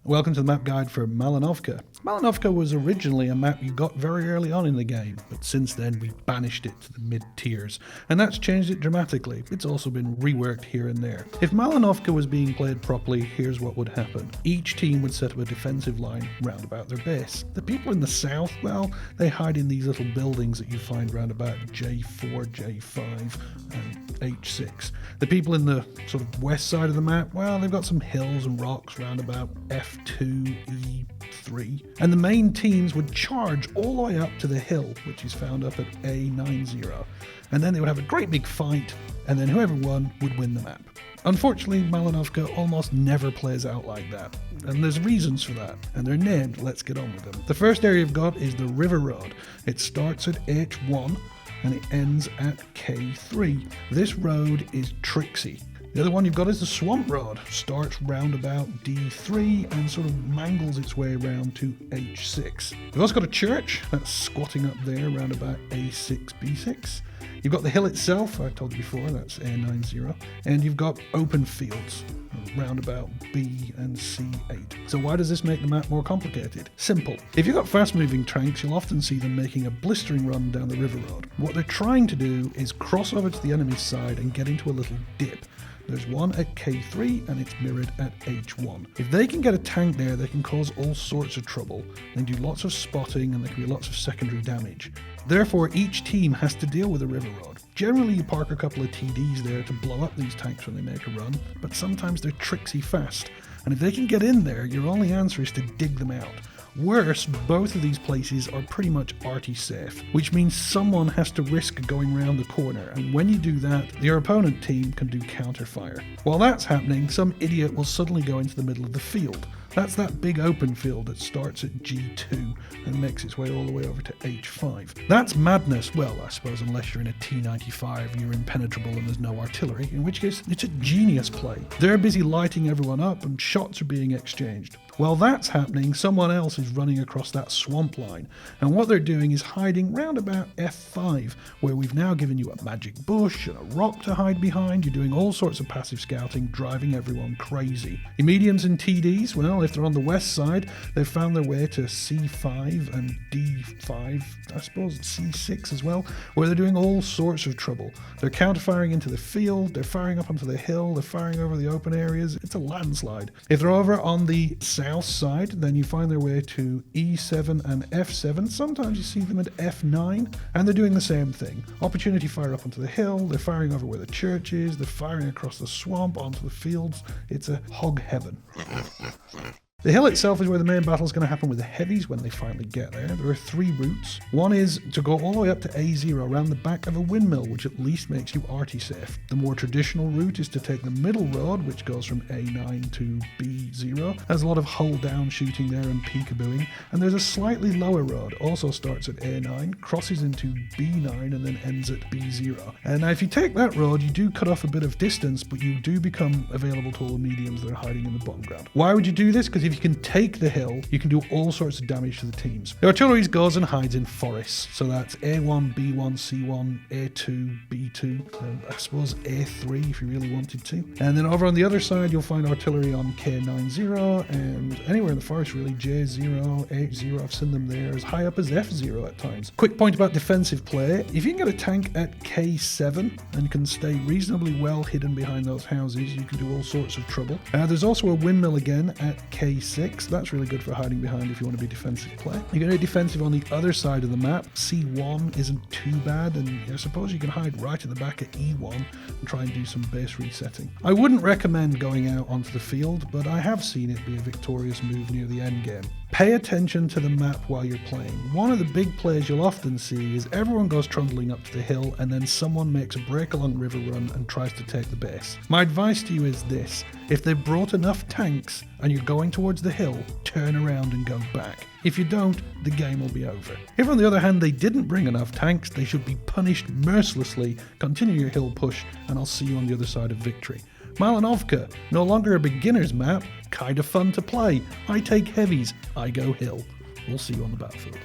Welcome to the map guide for Malinovka. Malinovka was originally a map you got very early on in the game, but since then we banished it to the mid-tiers, and that's changed it dramatically. It's also been reworked here and there. If Malinovka was being played properly, here's what would happen. Each team would set up a defensive line round about their base. The people in the south, well, they hide in these little buildings that you find round about J4, J5 and H6. The people in the sort of west side of the map, well, they've got some hills and rocks round about F2, E3. And the main teams would charge all the way up to the hill, which is found up at A90. And then they would have a great big fight, and then whoever won would win the map. Unfortunately, Malinovka almost never plays out like that, and there's reasons for that, and they're named. Let's get on with them. The first area you've got is the River Road. It starts at H1 and it ends at K3. This road is tricksy. The other one you've got is the Swamp Road. Starts round about D3 and sort of mangles its way around to H6. You've also got a church that's squatting up there round about A6, B6. You've got the hill itself, I told you before, that's A90. And you've got open fields round about B and C8. So why does this make the map more complicated? Simple. If you've got fast moving tanks, you'll often see them making a blistering run down the river road. What they're trying to do is cross over to the enemy's side and get into a little dip. There's one at K3 and it's mirrored at H1. If they can get a tank there, they can cause all sorts of trouble. They do lots of spotting and there can be lots of secondary damage. Therefore, each team has to deal with a river road. Generally, you park a couple of TDs there to blow up these tanks when they make a run, but sometimes they're tricksy fast. And if they can get in there, your only answer is to dig them out. Worse, both of these places are pretty much arty safe, which means someone has to risk going round the corner, and when you do that, your opponent team can do counterfire. While that's happening, some idiot will suddenly go into the middle of the field. That's that big open field that starts at G2 and makes its way all the way over to H5. That's madness. Well, I suppose unless you're in a T95 and you're impenetrable and there's no artillery, in which case it's a genius play. They're busy lighting everyone up and shots are being exchanged. While that's happening, someone else is running across that swamp line, and what they're doing is hiding round about F5, where we've now given you a magic bush and a rock to hide behind. You're doing all sorts of passive scouting, driving everyone crazy. Your mediums and TDs, well, if they're on the west side, they've found their way to C5 and D5, I suppose C6 as well, where they're doing all sorts of trouble. They're counter-firing into the field, they're firing up onto the hill, they're firing over the open areas. It's a landslide. If they're over on the south side, then you find their way to E7 and F7. Sometimes you see them at F9, and they're doing the same thing. Opportunity fire up onto the hill, they're firing over where the church is, they're firing across the swamp onto the fields. It's a hog heaven. The hill itself is where the main battle is going to happen with the heavies when they finally get there. There are three routes. One is to go all the way up to A0 around the back of a windmill, which at least makes you arty safe. The more traditional route is to take the middle road, which goes from A9 to B0. There's a lot of hull down shooting there and peekabooing. And there's a slightly lower road, also starts at A9, crosses into B9 and then ends at B0. And now if you take that road, you do cut off a bit of distance, but you do become available to all the mediums that are hiding in the bottom ground. Why would you do this? Because if you can take the hill, you can do all sorts of damage to the teams. The artillery goes and hides in forests, so that's A1, B1, C1, A2, B2, and I suppose A3 if you really wanted to. And then over on the other side, you'll find artillery on K90 and anywhere in the forest really, J0, H0, I've seen them there, as high up as F0 at times. Quick point about defensive play, if you can get a tank at K7 and can stay reasonably well hidden behind those houses, you can do all sorts of trouble. There's also a windmill again at K6. That's really good for hiding behind if you want to be defensive play. You're going to be defensive on the other side of the map. C1 isn't too bad, and I suppose you can hide right at the back at E1 and try and do some base resetting. I wouldn't recommend going out onto the field, but I have seen it be a victorious move near the end game. Pay attention to the map while you're playing. One of the big plays you'll often see is everyone goes trundling up to the hill and then someone makes a break along river run and tries to take the base. My advice to you is this: if they've brought enough tanks and you're going towards the hill, turn around and go back. If you don't, the game will be over. If on the other hand they didn't bring enough tanks, they should be punished mercilessly. Continue your hill push and I'll see you on the other side of victory. Malinovka, no longer a beginner's map, kinda fun to play. I take heavies, I go hill. We'll see you on the battlefield.